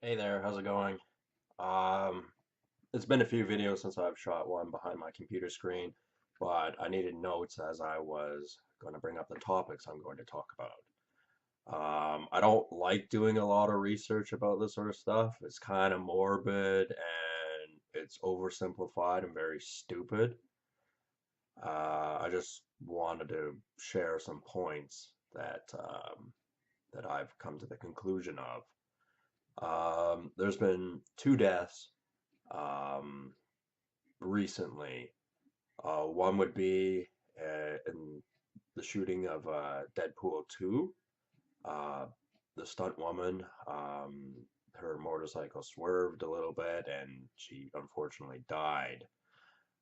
Hey there, how's it going? Um, it's been a few videos since I've shot one behind my computer screen, but I needed notes as I was going to bring up the topics I'm going to talk about. I don't like doing a lot of research about this sort of stuff. It's kind of morbid and it's oversimplified and very stupid. I just wanted to share some points that I've come to the conclusion of. There's been two deaths um, recently. One would be in the shooting of Deadpool 2. Uh, the stunt woman, her motorcycle swerved a little bit and she unfortunately died.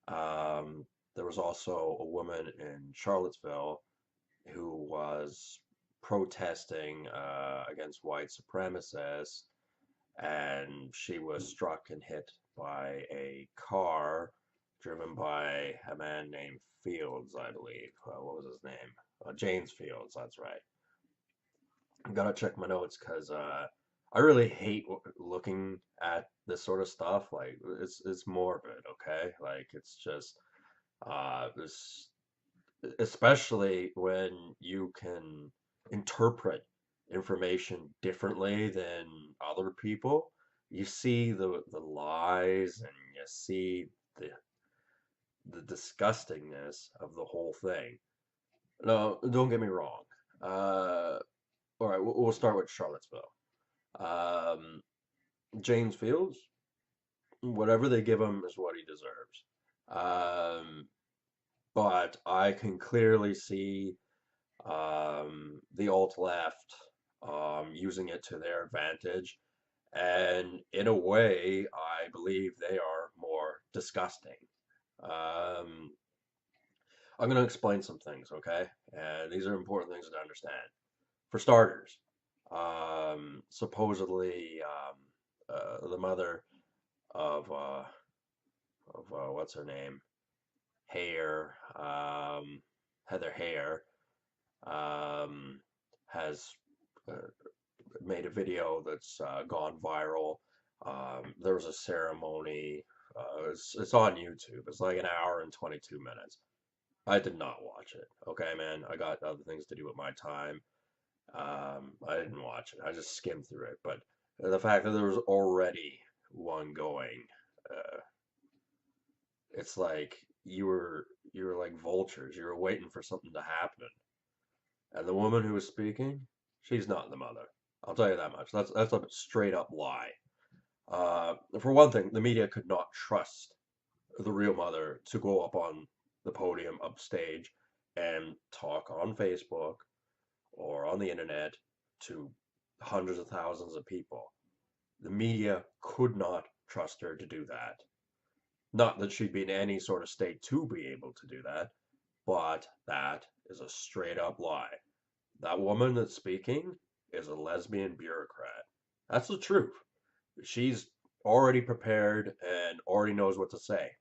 Um, there was also a woman in Charlottesville who was protesting against white supremacists, and she was struck and hit by a car driven by a man named Fields, I believe. What was his name? James Fields, that's right. I gotta check my notes because I really hate looking at this sort of stuff. Like it's morbid, okay? Like it's just this, especially when you can interpret information differently than other people. You see the lies and you see the the disgustingness of the whole thing. No, don't get me wrong. Uh, all right, we'll start with Charlottesville. Um, James Fields, whatever they give him is what he deserves. Um, but I can clearly see the alt left using it to their advantage. And in a way, I believe they are more disgusting. Um, I'm going to explain some things, okay? And these are important things to understand. For starters, supposedly the mother of what's her name, Hayer, Heather Hayer, um, has uh, made a video that's gone viral. There was a ceremony. It's on YouTube. It's like an hour and 22 minutes. I did not watch it. Okay, man. I got other things to do with my time. I didn't watch it. I just skimmed through it. But the fact that there was already one going, uh, it's like you were like vultures. You were waiting for something to happen. And the woman who was speaking, she's not the mother. I'll tell you that much. That's a straight up lie. For one thing, the media could not trust the real mother to go up on the podium upstage and talk on Facebook or on the internet to hundreds of thousands of people. The media could not trust her to do that. Not that she'd be in any sort of state to be able to do that, but that is a straight up lie. That woman that's speaking is a lesbian bureaucrat. That's the truth. She's already prepared and already knows what to say.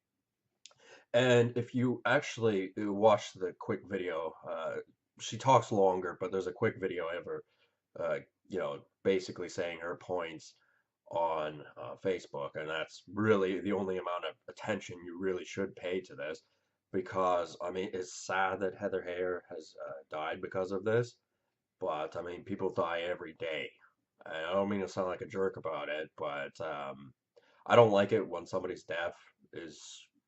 And if you actually watch the quick video, she talks longer, but there's a quick video of her, uh, basically saying her points on Facebook, and that's really the only amount of attention you really should pay to this, because I mean, it's sad that Heather Hayer has died because of this, but I mean, people die every day. And I don't mean to sound like a jerk about it, but I don't like it when somebody's death is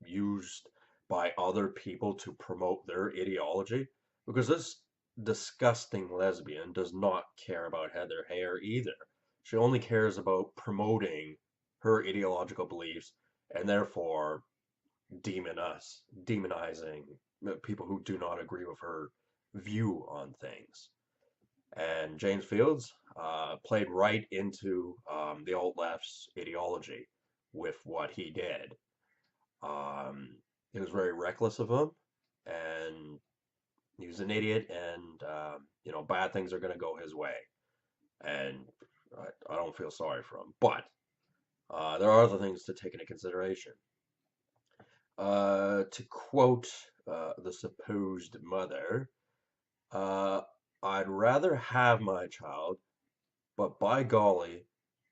used by other people to promote their ideology, because this disgusting lesbian does not care about Heather Hayer either. She only cares about promoting her ideological beliefs and therefore demonizing people who do not agree with her view on things. And James Fields played right into the alt left's ideology with what he did. Um, it was very reckless of him, and he was an idiot, and bad things are going to go his way. And I don't feel sorry for him, but there are other things to take into consideration. To quote the supposed mother, uh, I'd rather have my child, but by golly,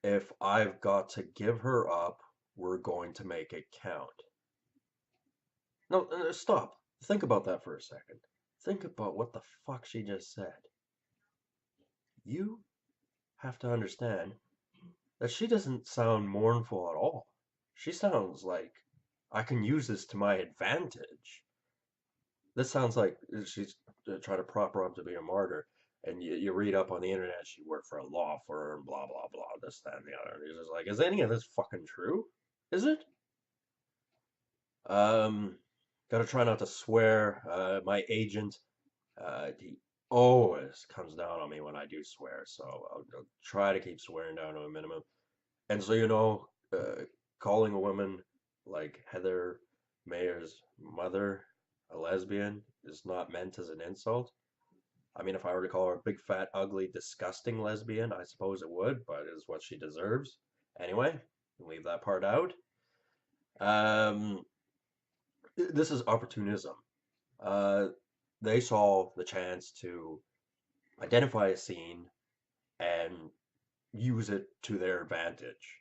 if I've got to give her up, we're going to make it count. No, stop. Think about that for a second. Think about what the fuck she just said. You have to understand that she doesn't sound mournful at all. She sounds like I can use this to my advantage. This sounds like she's trying to prop her up to be a martyr. And you read up on the internet, she worked for a law firm, blah, blah, blah, this, that, and the other. And you're just like, is any of this fucking true? Is it? Um, Gotta try not to swear. My agent, he always comes down on me when I do swear, so I'll try to keep swearing down to a minimum. And so, calling a woman like Heather Meyer's mother a lesbian is not meant as an insult. I mean, if I were to call her a big, fat, ugly, disgusting lesbian, I suppose it would, but it is what she deserves. Anyway, leave that part out. Um, this is opportunism. Uh, they saw the chance to identify a scene and use it to their advantage.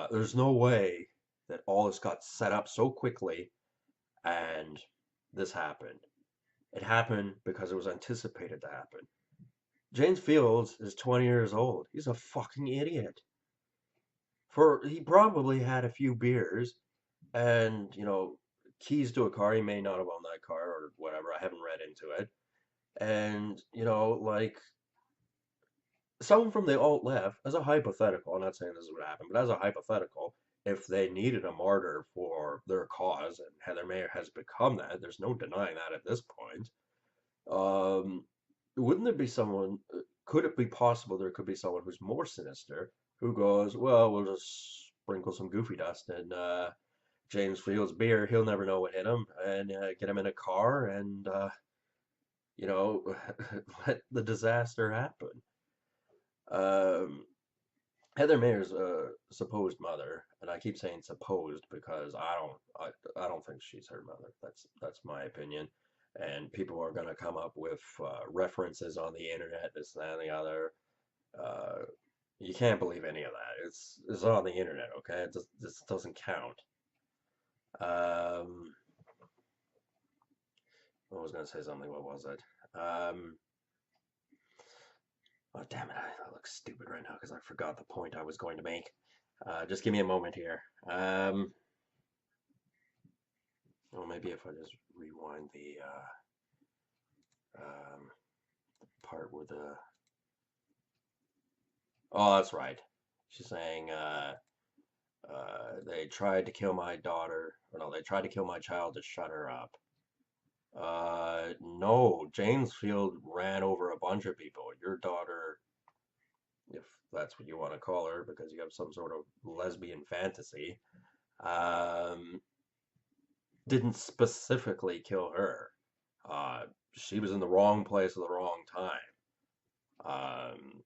There's no way that all this got set up so quickly and this happened. It happened because it was anticipated to happen. James Fields is 20 years old. He's a fucking idiot. He probably had a few beers and, keys to a car. He may not have owned that car or whatever. I haven't read into it. And, like someone from the alt left, as a hypothetical, I'm not saying this is what happened, but as a hypothetical, if they needed a martyr for their cause, and Heather Mayer has become that, there's no denying that at this point. Um, wouldn't there be someone? Could it be possible there could be someone who's more sinister who goes, well, we'll just sprinkle some goofy dust in James Fields' beer. He'll never know what hit him, and get him in a car, and you know, let the disaster happen. Um, Heather Mayer's supposed mother, and I keep saying supposed because I don't think she's her mother. That's my opinion. And people are gonna come up with references on the internet, this, that, and the other. Uh, you can't believe any of that. It's on the internet, okay? This doesn't count. Um, I was gonna say something. What was it? Oh damn it! I look stupid right now because I forgot the point I was going to make. Just give me a moment here. Well, maybe if I just rewind um, part where the. Oh, that's right. She's saying they tried to kill my daughter, or no, they tried to kill my child to shut her up. No, James Field ran over a bunch of people. Your daughter, if that's what you want to call her, because you have some sort of lesbian fantasy, um, didn't specifically kill her. Uh, she was in the wrong place at the wrong time. Um,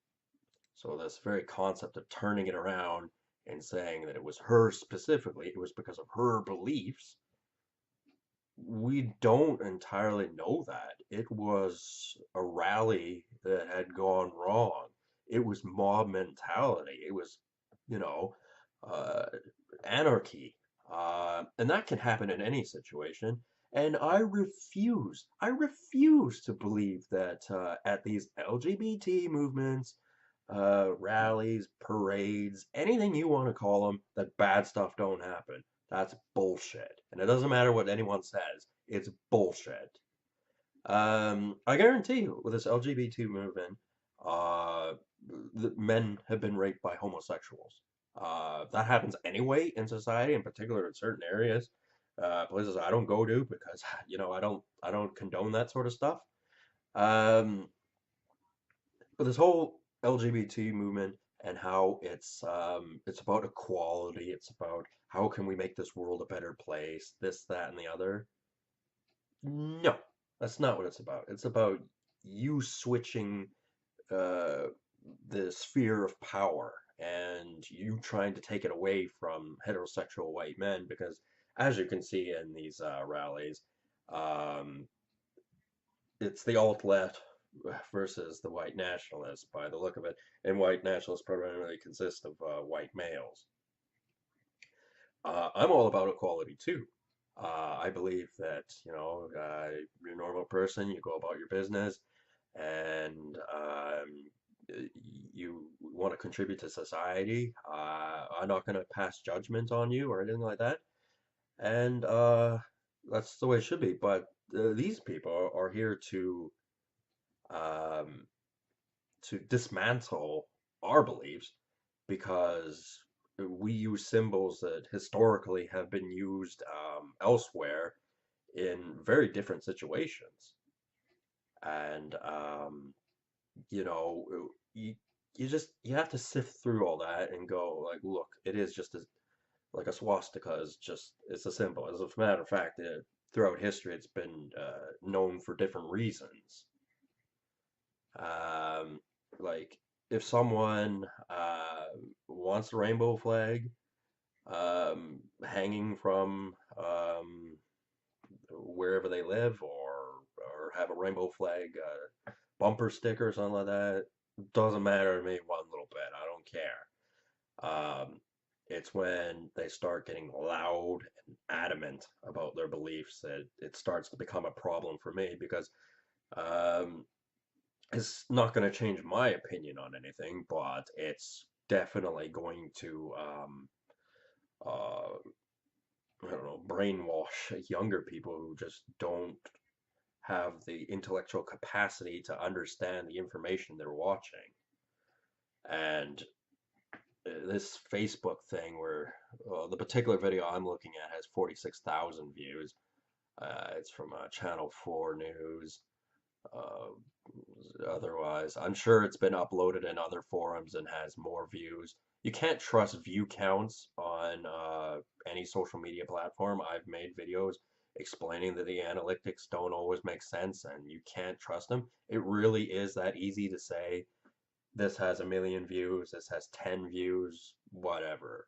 so this very concept of turning it around and saying that it was her specifically, it was because of her beliefs. We don't entirely know that. It was a rally that had gone wrong. It was mob mentality. It was, you know, uh, anarchy. And that can happen in any situation. And I refuse to believe that at these LGBT movements, rallies, parades, anything you want to call them, that bad stuff don't happen. That's bullshit. And it doesn't matter what anyone says, it's bullshit. I guarantee you, with this LGBT movement, uh, the men have been raped by homosexuals. That happens anyway in society, in particular in certain areas, places I don't go to because I don't condone that sort of stuff. Um, but this whole LGBT movement and how it's about equality, it's about how can we make this world a better place, this, that, and the other. No, that's not what it's about. It's about you switching uh, the sphere of power and you trying to take it away from heterosexual white men because, as you can see in these rallies, um, it's the alt left. versus the white nationalists by the look of it. And white nationalists primarily consist of white males. I'm all about equality too. I believe that, you're a normal person, you go about your business, and you want to contribute to society. I'm not going to pass judgment on you or anything like that. And that's the way it should be. But these people are here um, to dismantle our beliefs because we use symbols that historically have been used elsewhere in very different situations. And you know, you you have to sift through all that and go like, look, it is just as like a swastika is just it's a symbol. As a matter of fact, throughout history, it's been known for different reasons. Um, like if someone wants a rainbow flag hanging from wherever they live, or have a rainbow flag bumper sticker or something like that, doesn't matter to me one little bit. I don't care. It's when they start getting loud and adamant about their beliefs that it starts to become a problem for me because um, it's not going to change my opinion on anything, but it's definitely going to, uh, I don't know, brainwash younger people who just don't have the intellectual capacity to understand the information they're watching. And this Facebook thing where the particular video I'm looking at has 46,000 views. It's from Channel 4 News. Uh, Otherwise, I'm sure it's been uploaded in other forums and has more views. You can't trust view counts on any social media platform. I've made videos explaining that the analytics don't always make sense and you can't trust them. It really is that easy to say this has a million views, this has 10 views, whatever.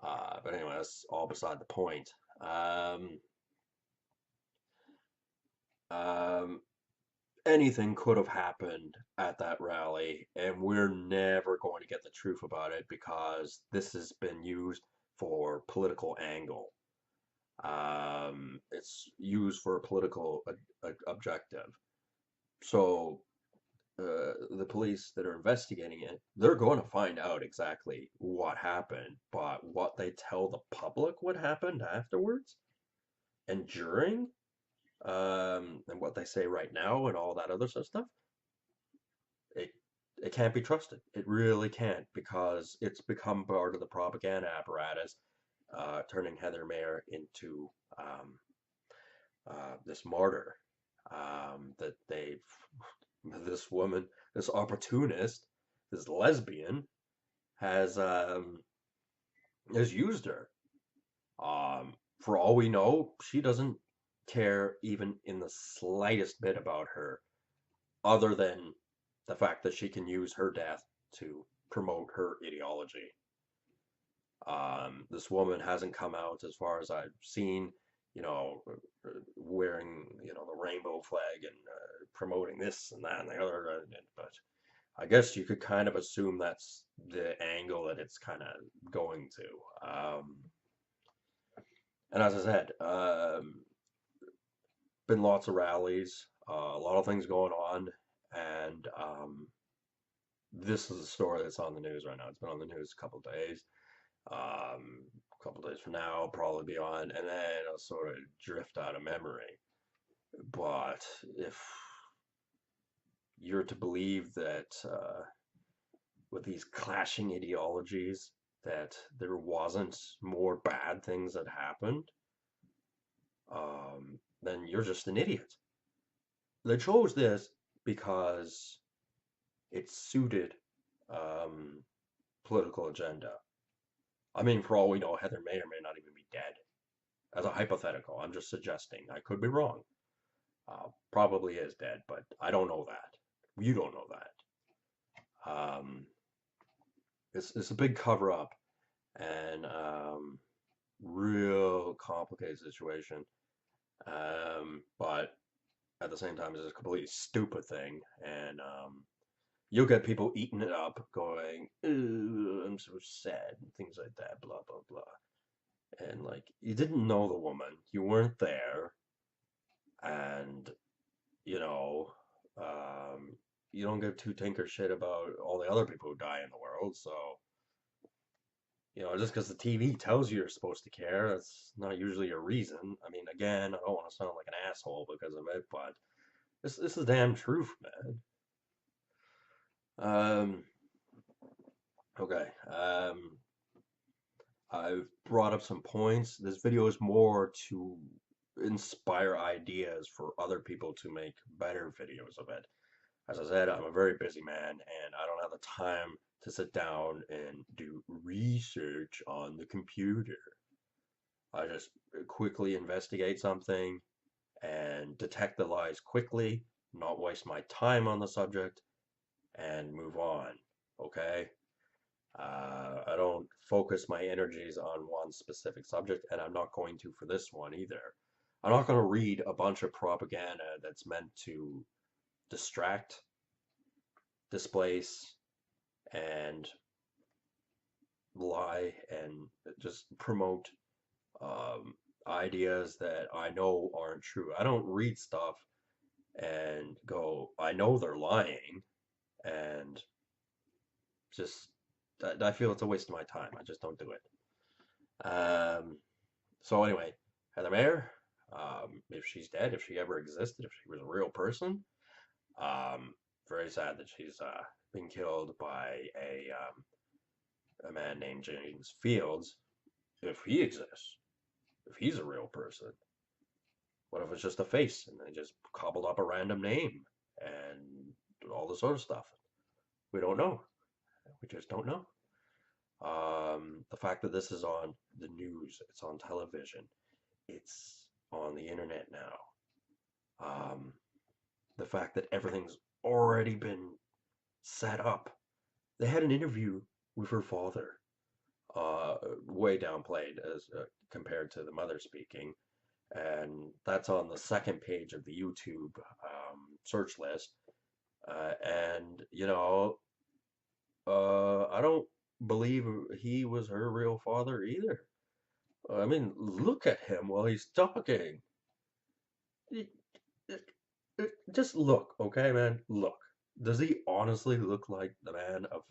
But anyway, that's all beside the point. Um, um, Anything could have happened at that rally, and we're never going to get the truth about it because this has been used for political angle. It's used for a political objective. So the police that are investigating it, they're going to find out exactly what happened, but what they tell the public what happened afterwards and during, and what they say right now and all that other sort of stuff, it it can't be trusted. It really can't because it's become part of the propaganda apparatus, turning Heather Mayer into this martyr. That this woman, this opportunist, this lesbian, has has used her. For all we know, she doesn't care even in the slightest bit about her, other than the fact that she can use her death to promote her ideology. This woman hasn't come out, as far as I've seen, wearing, the rainbow flag and promoting this and that and the other. But I guess you could kind of assume that's the angle that it's kind of going to. And as I said, been lots of rallies, a lot of things going on, and this is a story that's on the news right now. It's been on the news a couple of days. A couple of days from now, I'll probably be on, and then it'll sort of drift out of memory. But if you're to believe that with these clashing ideologies, that there wasn't more bad things that happened, then you're just an idiot. They chose this because it suited political agenda. I mean, for all we know, Heather may or may not even be dead. As a hypothetical, I'm just suggesting. I could be wrong. Probably is dead, but I don't know that. You don't know that. It's a big cover up and real complicated situation. But at the same time, it's a completely stupid thing, and you'll get people eating it up, going, "Ooh, I'm so sad," and things like that, blah blah blah. And like, you didn't know the woman, you weren't there, and you know, um, you don't give two tinker shit about all the other people who die in the world. So, just because the TV tells you you're supposed to care, that's not usually a reason. I mean, again, I don't want to sound like an asshole because of it, but this is damn truth, man. Um, okay. I've brought up some points. This video is more to inspire ideas for other people to make better videos of it. As I said, I'm a very busy man and I don't have the time to sit down and do research on the computer. I just quickly investigate something and detect the lies quickly, not waste my time on the subject, and move on. Okay? I don't focus my energies on one specific subject, and I'm not going to for this one either. I'm not going to read a bunch of propaganda that's meant to distract, displace, and lie and just promote ideas that I know aren't true. I don't read stuff and go, I know they're lying, and just I feel it's a waste of my time. I just don't do it. So anyway, Heather Mayer, if she's dead, if she ever existed, if she was a real person, very sad that she's been killed by a man named James Fields. If he exists, if he's a real person, what if it's just a face and they just cobbled up a random name and all this other stuff? We don't know. We just don't know. The fact that this is on the news, it's on television, it's on the internet now. The fact that everything's already been set up. They had an interview with her father, way downplayed as compared to the mother speaking, and that's on the second page of the YouTube search list. And I don't believe he was her real father either. I mean, look at him while he's talking. Just look, okay, man. Look. Does he honestly look like the man of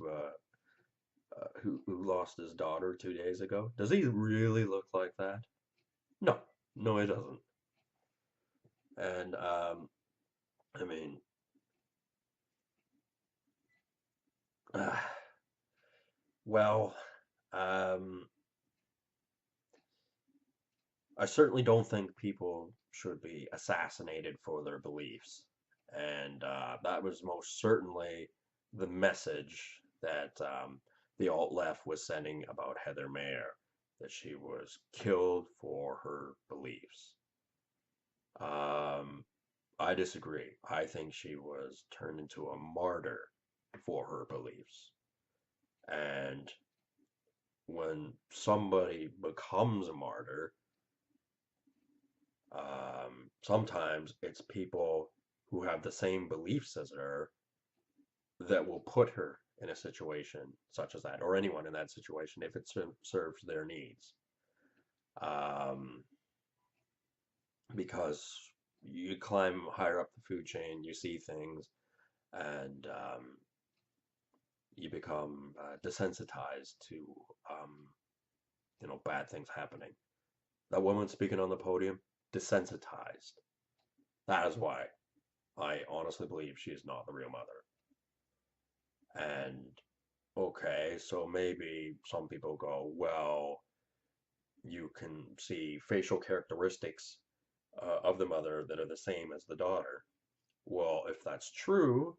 who lost his daughter 2 days ago? Does he really look like that? No, no, he doesn't. And I mean, uh, well, um, I certainly don't think people should be assassinated for their beliefs, and that was most certainly the message that the alt left was sending about Heather Mayer, that she was killed for her beliefs. Um, I disagree. I think she was turned into a martyr for her beliefs. And when somebody becomes a martyr, sometimes it's people who have the same beliefs as her that will put her in a situation such as that, or anyone in that situation, if it serves their needs. Um, because you climb higher up the food chain, you see things, and you become desensitized to bad things happening. That woman speaking on the podium, desensitized. That is why I honestly believe she is not the real mother. And okay, so maybe some people go, well, you can see facial characteristics of the mother that are the same as the daughter. Well, if that's true,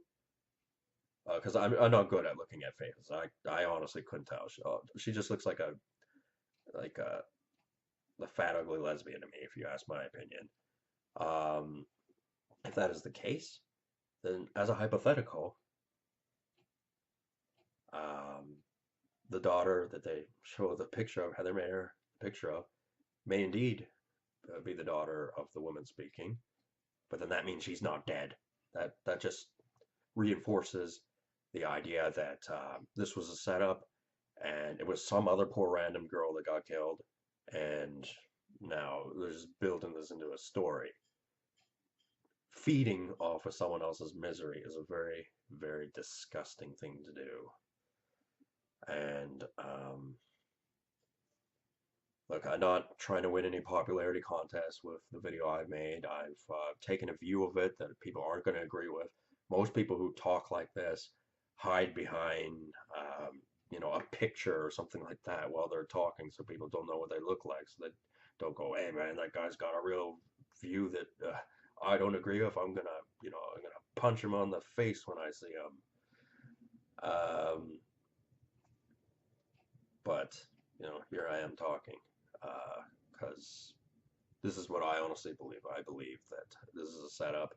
because I'm not good at looking at faces. I honestly couldn't tell. She just looks like a fat ugly lesbian to me, if you ask my opinion. Um, if that is the case, then as a hypothetical, um, the daughter that they show the picture of, Heather Mayer, picture of, may indeed be the daughter of the woman speaking, but then that means she's not dead. That just reinforces the idea that this was a setup, and it was some other poor random girl that got killed, and now they're just building this into a story. Feeding off of someone else's misery is a very, very disgusting thing to do. And look, I'm not trying to win any popularity contests with the video I've made. I've taken a view of it that people aren't going to agree with. Most people who talk like this hide behind, a picture or something like that while they're talking, so people don't know what they look like. So they don't go, "Hey, man, that guy's got a real view that I don't agree with. I'm gonna punch him on the face when I see him." Um, but here I am talking because this is what I honestly believe. I believe that this is a setup,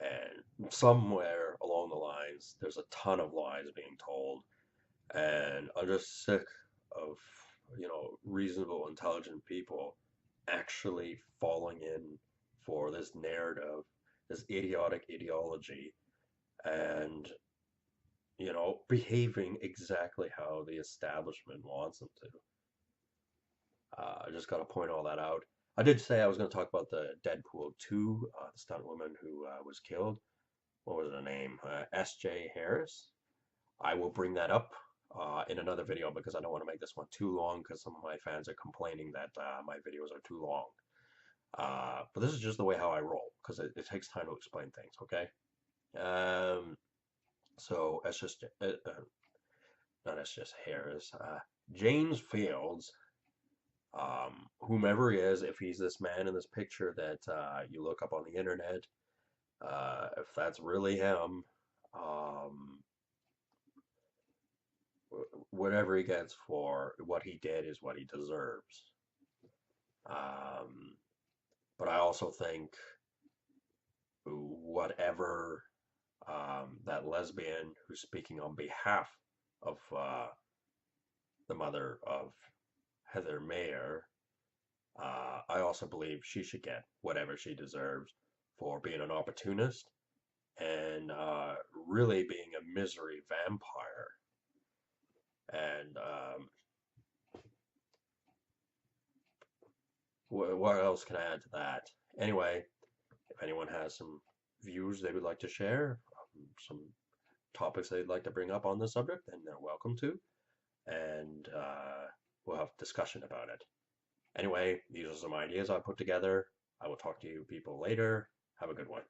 and somewhere along the lines, there's a ton of lies being told, and I'm just sick of reasonable, intelligent people actually falling in for this narrative, this idiotic ideology, and behaving exactly how the establishment wants them to. I just got to point all that out. I did say I was going to talk about the Deadpool 2, the stunt woman who was killed. What was her name? S.J. Harris. I will bring that up in another video because I don't want to make this one too long because some of my fans are complaining that my videos are too long. But this is just the way how I roll because it takes time to explain things, okay? So not S.J. Harris. James Fields, whomever he is, if he's this man in this picture that you look up on the internet, if that's really him, whatever he gets for what he did is what he deserves. But I also think whatever that lesbian who's speaking on behalf of the mother of Heather Meyer, I also believe she should get whatever she deserves for being an opportunist and really being a misery vampire. And what else can I add to that? Anyway, if anyone has some views they would like to share, some topics they'd like to bring up on this subject, then they're welcome to. And we'll have discussion about it. Anyway, these are some ideas I put together. I will talk to you people later. Have a good one.